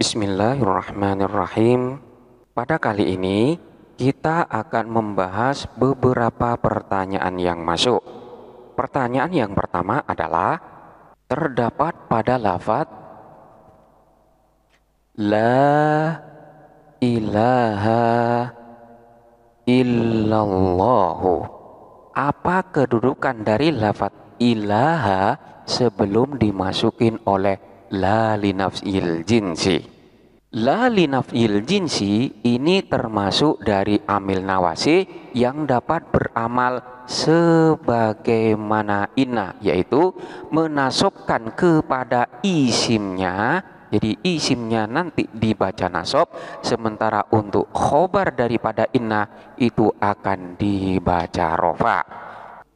Bismillahirrahmanirrahim. Pada kali ini kita akan membahas beberapa pertanyaan yang masuk. Pertanyaan yang pertama adalah terdapat pada lafaz La ilaha illallahu. Apa kedudukan dari lafaz ilaha sebelum dimasukin oleh la linafsil jinsi? La linafil jinsi ini termasuk dari amil nawasi yang dapat beramal sebagaimana inna, yaitu menasobkan kepada isimnya. Jadi isimnya nanti dibaca nasob, sementara untuk khobar daripada inna itu akan dibaca rofa.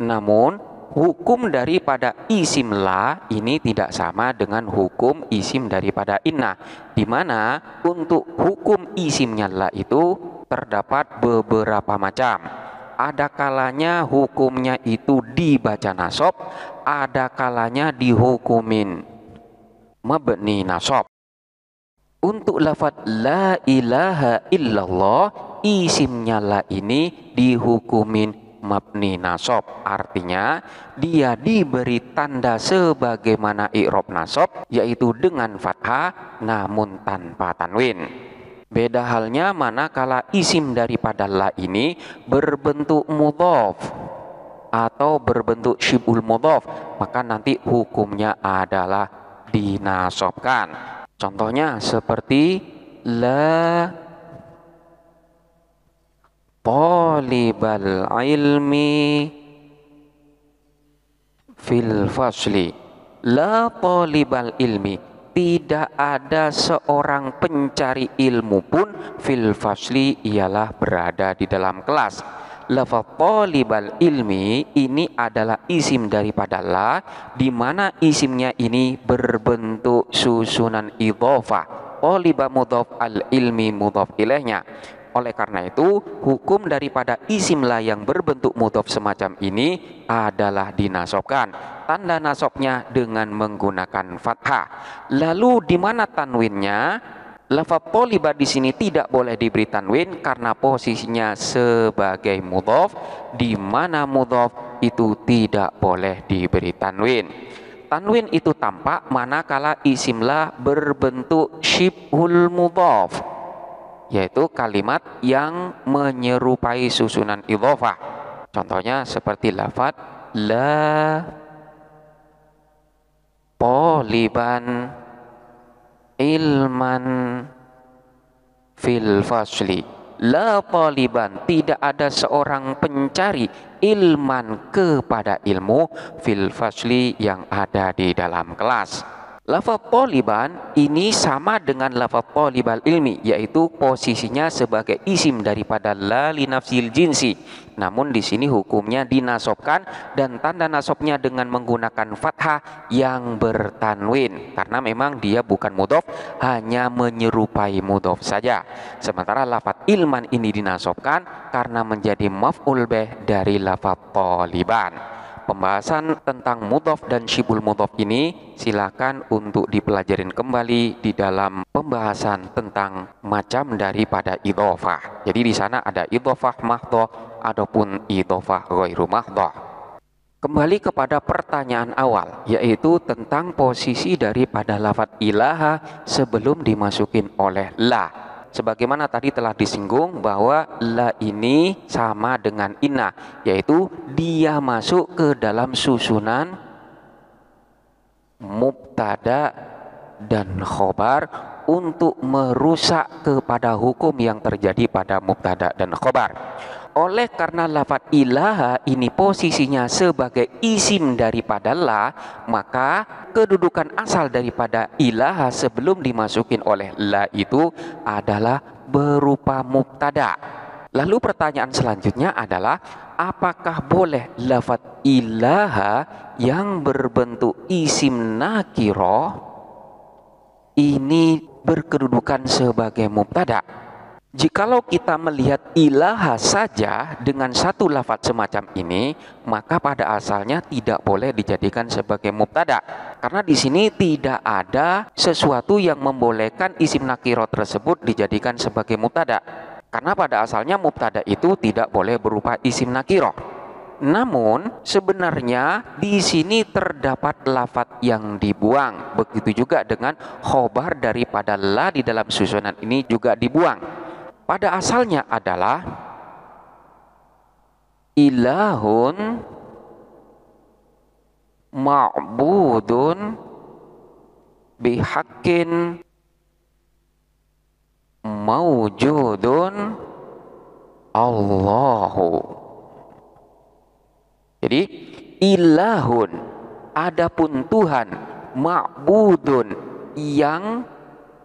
Namun hukum daripada isim la ini tidak sama dengan hukum isim daripada inna, di mana untuk hukum isimnya la itu terdapat beberapa macam. Ada kalanya hukumnya itu dibaca nasob, ada kalanya dihukumin mabni nasob. Untuk lafaz la ilaha illallah, isimnya la ini dihukumin mabni nasob, artinya dia diberi tanda sebagaimana i'rob nasob, yaitu dengan fathah namun tanpa tanwin. Beda halnya manakala isim daripada la ini berbentuk mudhof atau berbentuk syibhul mudhof, maka nanti hukumnya adalah dinasobkan. Contohnya seperti la talibal ilmi fil fasli. La talibal ilmi, tidak ada seorang pencari ilmu pun fil fasli, ialah berada di dalam kelas. Lafaz talibal ilmi ini adalah isim daripada la, di mana isimnya ini berbentuk susunan idhofah. Taliba mudhof, al ilmi mudhof ilaihnya. Oleh karena itu, hukum daripada isim la yang berbentuk mudhof semacam ini adalah dinasobkan. Tanda nasobnya dengan menggunakan fathah. Lalu di mana tanwinnya? Lafaz taliba di sini tidak boleh diberi tanwin karena posisinya sebagai mudhof, di mana mudhof itu tidak boleh diberi tanwin. Tanwin itu tampak manakala isim la berbentuk syibhul mudhof, yaitu kalimat yang menyerupai susunan idhofah. Contohnya seperti lafaz la taliban ilman fil fasli. La taliban, tidak ada seorang pencari ilman kepada ilmu fil fasli, yang ada di dalam kelas. Lafaz taliban ini sama dengan lafaz talibal ilmi, yaitu posisinya sebagai isim daripada la linafsil jinsi. Namun di sini hukumnya dinasobkan dan tanda nasobnya dengan menggunakan fathah yang bertanwin, karena memang dia bukan mudhof, hanya menyerupai mudhof saja. Sementara lafaz ilman ini dinasobkan karena menjadi maf'ul bih dari lafaz taliban. Pembahasan tentang mudhof dan syibhul mudhof ini silakan untuk dipelajarin kembali di dalam pembahasan tentang macam daripada idhofah. Jadi di sana ada idhofah mahdhah adapun idhofah ghairu mahdhah. Kembali kepada pertanyaan awal, yaitu tentang posisi daripada lafaz ilaha sebelum dimasukin oleh la. Sebagaimana tadi telah disinggung bahwa la ini sama dengan inna, yaitu dia masuk ke dalam susunan mubtada dan khobar untuk merusak kepada hukum yang terjadi pada mubtada dan khobar. Oleh karena lafaz ilaha ini posisinya sebagai isim daripada la, maka kedudukan asal daripada ilaha sebelum dimasukin oleh la itu adalah berupa mubtada. Lalu pertanyaan selanjutnya adalah, apakah boleh lafaz ilaha yang berbentuk isim nakiro ini berkedudukan sebagai mubtada? Jikalau kita melihat ilaha saja dengan satu lafaz semacam ini, maka pada asalnya tidak boleh dijadikan sebagai mubtada. Karena di sini tidak ada sesuatu yang membolehkan isim nakiro tersebut dijadikan sebagai mubtada. Karena pada asalnya mubtada itu tidak boleh berupa isim nakiro. Namun sebenarnya di sini terdapat lafaz yang dibuang. Begitu juga dengan khobar daripada la di dalam susunan ini juga dibuang. Pada asalnya adalah ilahun ma'budun bihaqqin mawjudun Allahu. Jadi ilahun, adapun Tuhan, ma'budun, yang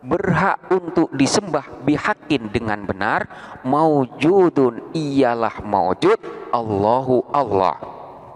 berhak untuk disembah bihakin dengan benar, maujudun, ialah maujud, Allahu, Allah.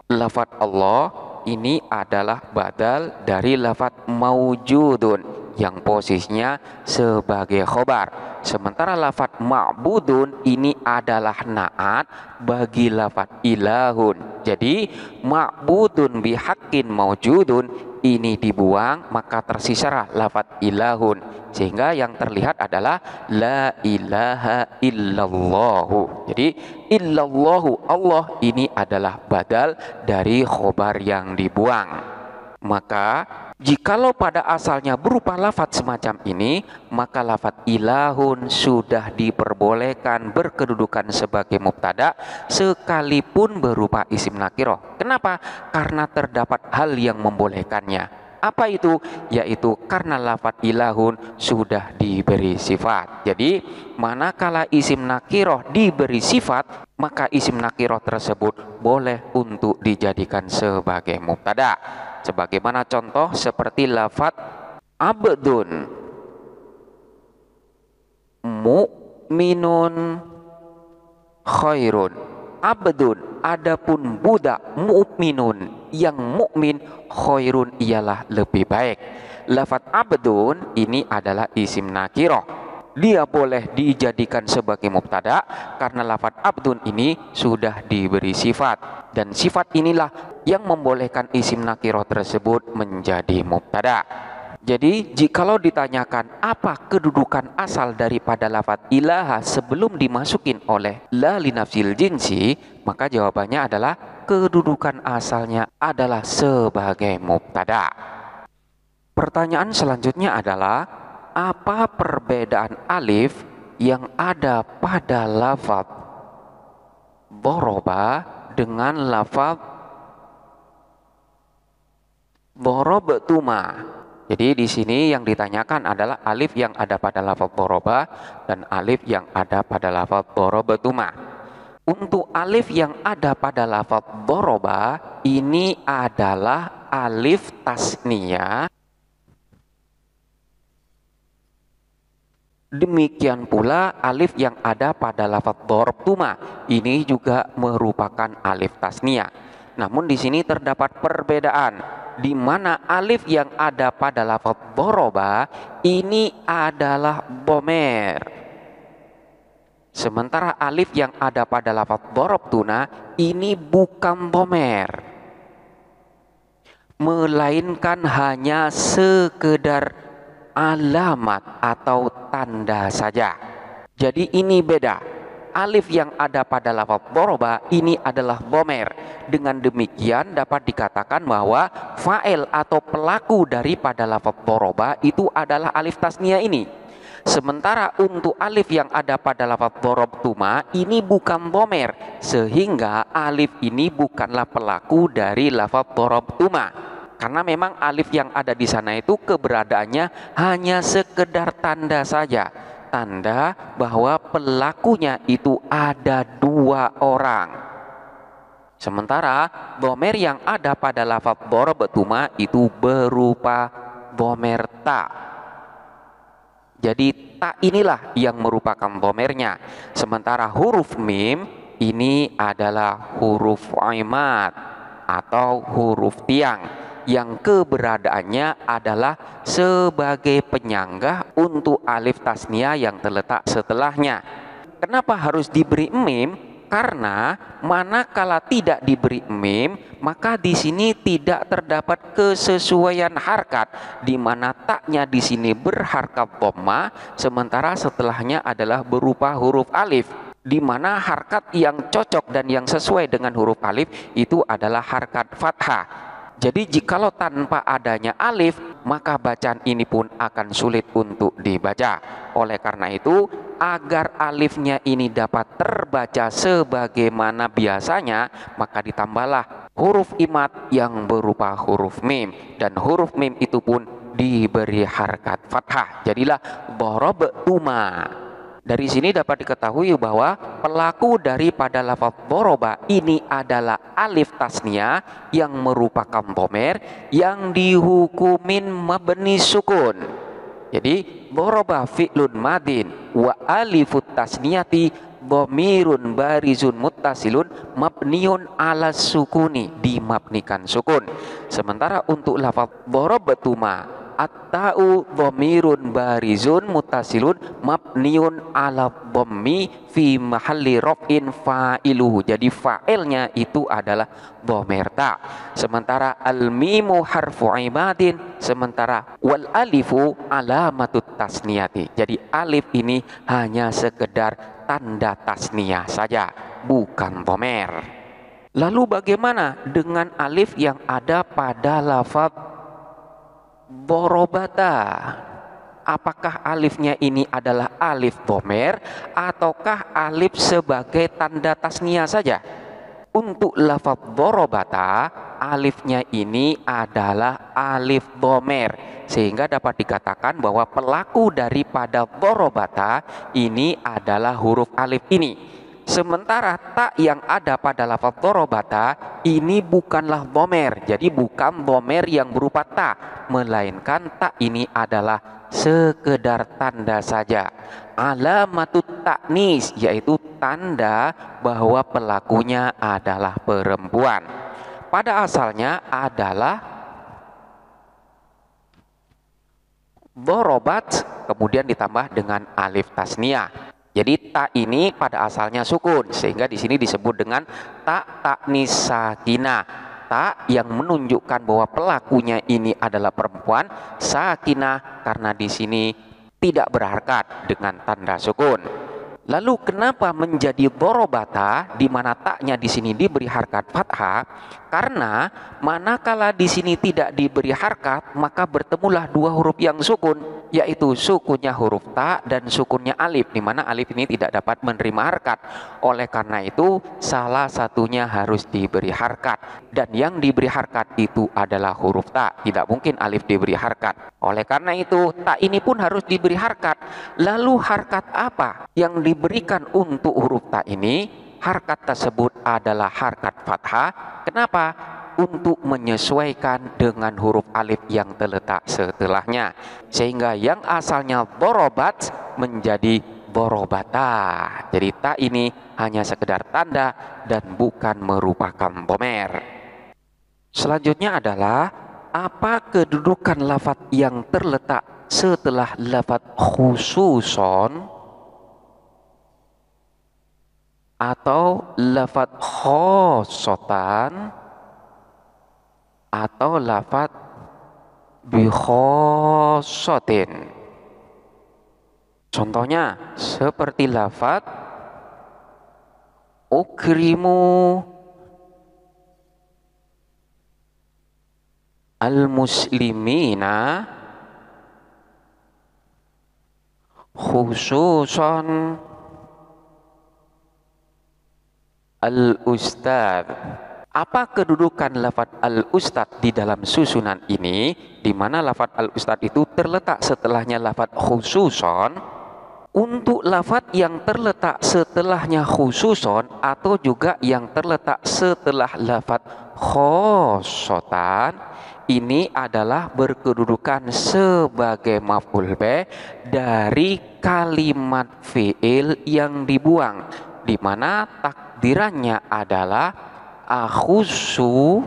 Lafaz Allah ini adalah badal dari lafaz maujudun yang posisinya sebagai khobar. Sementara lafaz ma'budun ini adalah naat bagi lafaz ilahun. Jadi ma'budun bihakin maujudun ini dibuang, maka tersisalah lafaz ilahun, sehingga yang terlihat adalah la ilaha illallahu. Jadi illallahu, Allah, ini adalah badal dari khobar yang dibuang. Maka jikalau pada asalnya berupa lafaz semacam ini, maka lafaz ilahun sudah diperbolehkan berkedudukan sebagai mubtada sekalipun berupa isim nakiroh. Kenapa? Karena terdapat hal yang membolehkannya. Apa itu? Yaitu karena lafaz ilahun sudah diberi sifat. Jadi manakala isim nakiroh diberi sifat, maka isim nakiroh tersebut boleh untuk dijadikan sebagai mubtada. Sebagaimana contoh seperti lafaz abdun, mu'minun, khairun. Abdun, adapun budak, mu'minun, yang mukmin, khairun, ialah lebih baik. Lafaz abdun ini adalah isim nakiroh. Dia boleh dijadikan sebagai mubtada karena lafaz abdun ini sudah diberi sifat, dan sifat inilah yang membolehkan isim nakiroh tersebut menjadi mubtada. Jadi jikalau ditanyakan apa kedudukan asal daripada lafaz ilaha sebelum dimasukin oleh la linafsil jinsi, maka jawabannya adalah kedudukan asalnya adalah sebagai mubtada. Pertanyaan selanjutnya adalah, apa perbedaan alif yang ada pada lafaz doroba dengan lafaz dorobtuma? Jadi di sini yang ditanyakan adalah alif yang ada pada lafaz doroba dan alif yang ada pada lafaz dorobtuma. Untuk alif yang ada pada lafaz doroba ini adalah alif tasniyah. Demikian pula alif yang ada pada lafaz dorobtuma ini juga merupakan alif tasniyah. Namun di sini terdapat perbedaan, di mana alif yang ada pada lafaz doroba ini adalah bomer, sementara alif yang ada pada lafaz dorobtuna ini bukan bomer, melainkan hanya sekedar alamat atau tanda saja. Jadi ini beda. Alif yang ada pada lafaz doroba ini adalah bomer. Dengan demikian dapat dikatakan bahwa fa'il atau pelaku daripada lafaz doroba itu adalah alif tasniyah ini. Sementara untuk alif yang ada pada lafaz dorobtuma ini bukan bomer, sehingga alif ini bukanlah pelaku dari lafaz dorobtuma. Karena memang alif yang ada di sana itu keberadaannya hanya sekedar tanda saja, tanda bahwa pelakunya itu ada dua orang. Sementara domer yang ada pada lafaz dorobtuma itu berupa domer ta. Jadi ta inilah yang merupakan domernya. Sementara huruf mim ini adalah huruf imad atau huruf tiang, yang keberadaannya adalah sebagai penyangga untuk alif tasniyah yang terletak setelahnya. Kenapa harus diberi mim? Karena manakala tidak diberi mim, maka di sini tidak terdapat kesesuaian harkat, di mana taknya di sini berharkat dhamma, sementara setelahnya adalah berupa huruf alif, di mana harkat yang cocok dan yang sesuai dengan huruf alif itu adalah harkat fathah. Jadi jikalau tanpa adanya alif, maka bacaan ini pun akan sulit untuk dibaca. Oleh karena itu, agar alifnya ini dapat terbaca sebagaimana biasanya, maka ditambahlah huruf imad yang berupa huruf mim, dan huruf mim itu pun diberi harkat fathah. Jadilah darabtuma. Dari sini dapat diketahui bahwa pelaku daripada lafaz doroba ini adalah alif tasnia yang merupakan dhamir yang dihukumin mabni sukun. Jadi doroba fi'lun madin wa alifut tasniyati dhamirun barizun muttasilun mabniun ala sukuni, dimabnikan sukun. Sementara untuk lafaz darabtuma, at-ta'u dhamirun barizun muttasilun mabniun ala dhammi fi mahalli raf'in fa'iluhu. Jadi fa'ilnya itu adalah dhamir ta. Sementara al-mimu harfu imadin, sementara wal alifu alamatut tasniyati. Jadi alif ini hanya sekedar tanda tasniyah saja, bukan dhamir. Lalu bagaimana dengan alif yang ada pada lafaz dorobata? Apakah alifnya ini adalah alif dhamir ataukah alif sebagai tanda tasniyah saja? Untuk lafaz dorobata, alifnya ini adalah alif dhamir, sehingga dapat dikatakan bahwa pelaku daripada dorobata ini adalah huruf alif ini. Sementara tak yang ada pada lafaz dorobata ini bukanlah dhamir, jadi bukan dhamir yang berupa ta, melainkan tak ini adalah sekedar tanda saja, alamatut taknis, yaitu tanda bahwa pelakunya adalah perempuan. Pada asalnya adalah dorobat kemudian ditambah dengan alif tasniyah. Jadi ta ini pada asalnya sukun, sehingga di sini disebut dengan ta taknis sakinah. Ta yang menunjukkan bahwa pelakunya ini adalah perempuan, sakinah karena di sini tidak berharkat dengan tanda sukun. Lalu kenapa menjadi dorobata di mana taknya di sini diberi harkat fathah? Karena manakala di sini tidak diberi harkat, maka bertemulah dua huruf yang sukun, yaitu sukunnya huruf ta dan sukunnya alif, di mana alif ini tidak dapat menerima harkat. Oleh karena itu salah satunya harus diberi harkat, dan yang diberi harkat itu adalah huruf ta. Tidak mungkin alif diberi harkat. Oleh karena itu ta ini pun harus diberi harkat. Lalu harkat apa yang diberikan untuk huruf ta ini? Harkat tersebut adalah harkat fathah. Kenapa? Untuk menyesuaikan dengan huruf alif yang terletak setelahnya, sehingga yang asalnya dorobat menjadi dorobata. Jadi ta ini hanya sekedar tanda dan bukan merupakan dhamir. Selanjutnya adalah apa kedudukan lafaz yang terletak setelah lafaz khususon atau lafaz khossotan atau lafaz bikhossotin. Contohnya seperti lafaz ukrimu al-muslimina khususon al-ustadz. Apa kedudukan lafaz al-ustadz di dalam susunan ini, di mana lafaz al-ustadz itu terletak setelahnya lafaz khususon? Untuk lafaz yang terletak setelahnya khususon atau juga yang terletak setelah lafaz khossotan, ini adalah berkedudukan sebagai maf'ul bih dari kalimat fi'il yang dibuang, di mana takdirannya adalah akhusu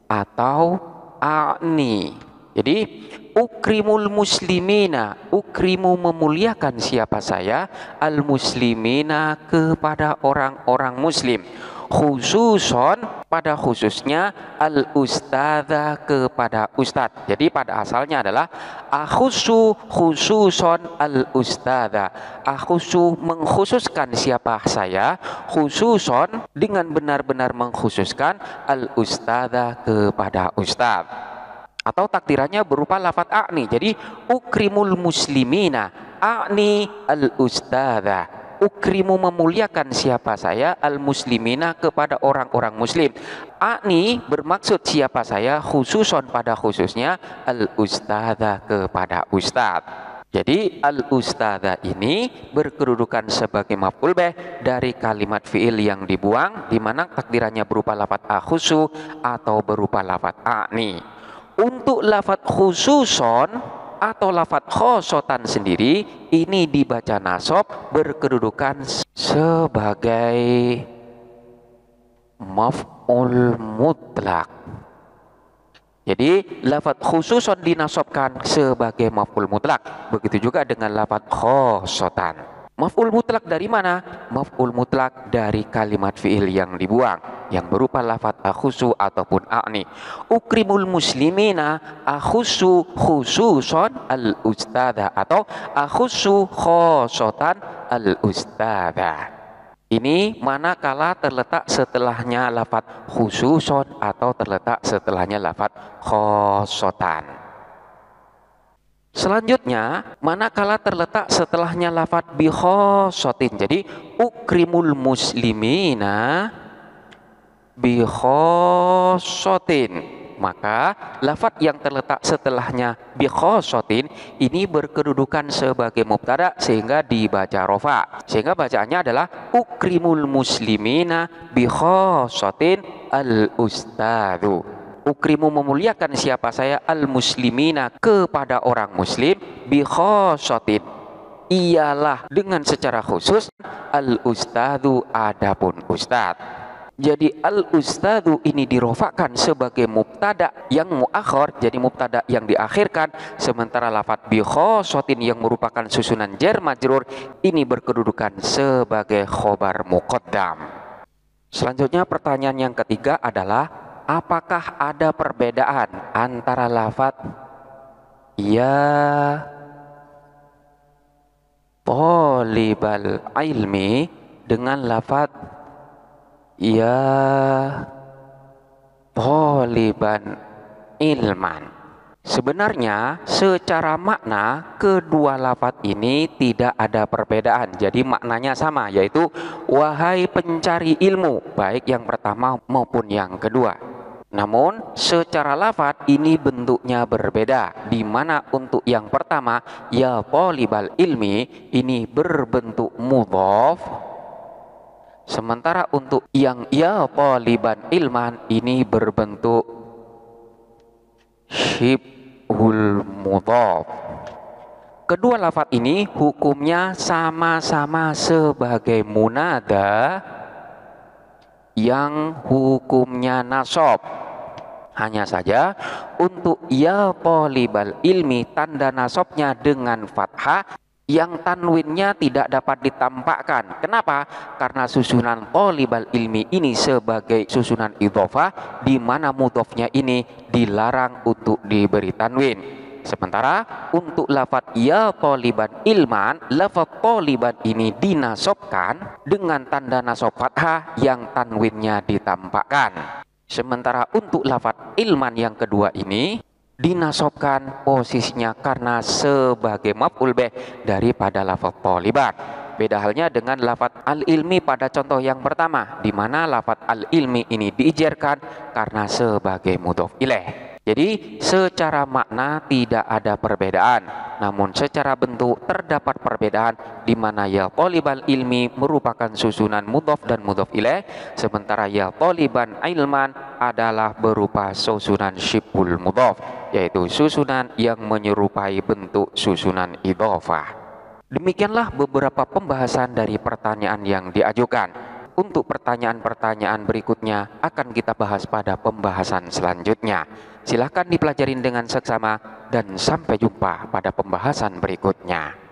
atau a'ni. Jadi ukrimul muslimina, ukrimu memuliakan siapa saya, al muslimina kepada orang-orang muslim, khususon pada khususnya al ustadza kepada ustadz. Jadi pada asalnya adalah akhusu khususon al ustadza, akhusu mengkhususkan siapa saya, khususon dengan benar-benar mengkhususkan al ustadza kepada ustadz. Atau takdirannya berupa lafadz a'ni. Jadi ukrimul muslimina a'ni al ustadza, ukrimu memuliakan siapa saya, al muslimina kepada orang-orang muslim. A'ni bermaksud siapa saya, khususon pada khususnya al ustadza kepada ustadz. Jadi al ustadza ini berkedudukan sebagai maf'ul bih dari kalimat fi'il yang dibuang, di mana takdirannya berupa lafadz akhusu atau berupa lafadz a'ni. Untuk lafadz khususon atau lafadz khosotan sendiri ini dibaca nasab berkedudukan sebagai maf'ul mutlak. Jadi lafadz khususon dinasabkan sebagai maf'ul mutlak. Begitu juga dengan lafadz khosotan. Maf'ul mutlak dari mana? Maf'ul mutlak dari kalimat fi'il yang dibuang, yang berupa lafadz akhusu ataupun a'ni. Ukrimul muslimina akhusu khususon al ustadza atau akhusu khosotan al ustadza. Ini manakala terletak setelahnya lafadz khususon atau terletak setelahnya lafadz khosotan. Selanjutnya, manakala terletak setelahnya lafadz bi khosotin. Jadi ukrimul muslimina bi khosotin. Maka lafadz yang terletak setelahnya bi khosotin ini berkedudukan sebagai mubtada sehingga dibaca rofa. Sehingga bacaannya adalah ukrimul muslimina bi khosotin al ustadzu. Ukrimu memuliakan siapa saya, al muslimina kepada orang muslim, bi khosotin ialah dengan secara khusus al ustadzu adapun ustadz. Jadi al ustadzu ini dirofakan sebagai mubtada yang muakhir, jadi mubtada yang diakhirkan, sementara lafadz bi khosotin yang merupakan susunan jar majrur ini berkedudukan sebagai khobar muqaddam. Selanjutnya pertanyaan yang ketiga adalah apakah ada perbedaan antara lafadz ya thalibal ilmi dengan lafadz ya thaliban ilman? Sebenarnya secara makna kedua lafadz ini tidak ada perbedaan. Jadi maknanya sama, yaitu wahai pencari ilmu, baik yang pertama maupun yang kedua. Namun secara lafadz ini bentuknya berbeda, di mana untuk yang pertama ya thalibal ilmi ini berbentuk mudhaf, sementara untuk yang ya thaliban ilman ini berbentuk syibhul mudhaf. Kedua lafadz ini hukumnya sama-sama sebagai munada yang hukumnya nasab. Hanya saja untuk ya thalibal ilmi tanda nasabnya dengan fathah yang tanwinnya tidak dapat ditampakkan. Kenapa? Karena susunan thalibal ilmi ini sebagai susunan idhofah di mana mudhofnya ini dilarang untuk diberi tanwin. Sementara untuk lafadz ya thaliban ilman, lafadz thaliban ini dinasabkan dengan tanda nasab fathah yang tanwinnya ditampakkan. Sementara untuk lafadz ilman yang kedua ini dinasabkan posisinya karena sebagai maf'ul bih daripada lafadz thaliban. Beda halnya dengan lafadz al-ilmi pada contoh yang pertama, di mana lafadz al-ilmi ini diijarkan karena sebagai mudhof ilaih. Jadi secara makna tidak ada perbedaan, namun secara bentuk terdapat perbedaan, di mana ya thalibal ilmi merupakan susunan mudhof dan mudhof ilaih, sementara ya thaliban ilman adalah berupa susunan syibhul mudhof, yaitu susunan yang menyerupai bentuk susunan idhofah. Demikianlah beberapa pembahasan dari pertanyaan yang diajukan. Untuk pertanyaan-pertanyaan berikutnya akan kita bahas pada pembahasan selanjutnya. Silahkan dipelajarin dengan seksama dan sampai jumpa pada pembahasan berikutnya.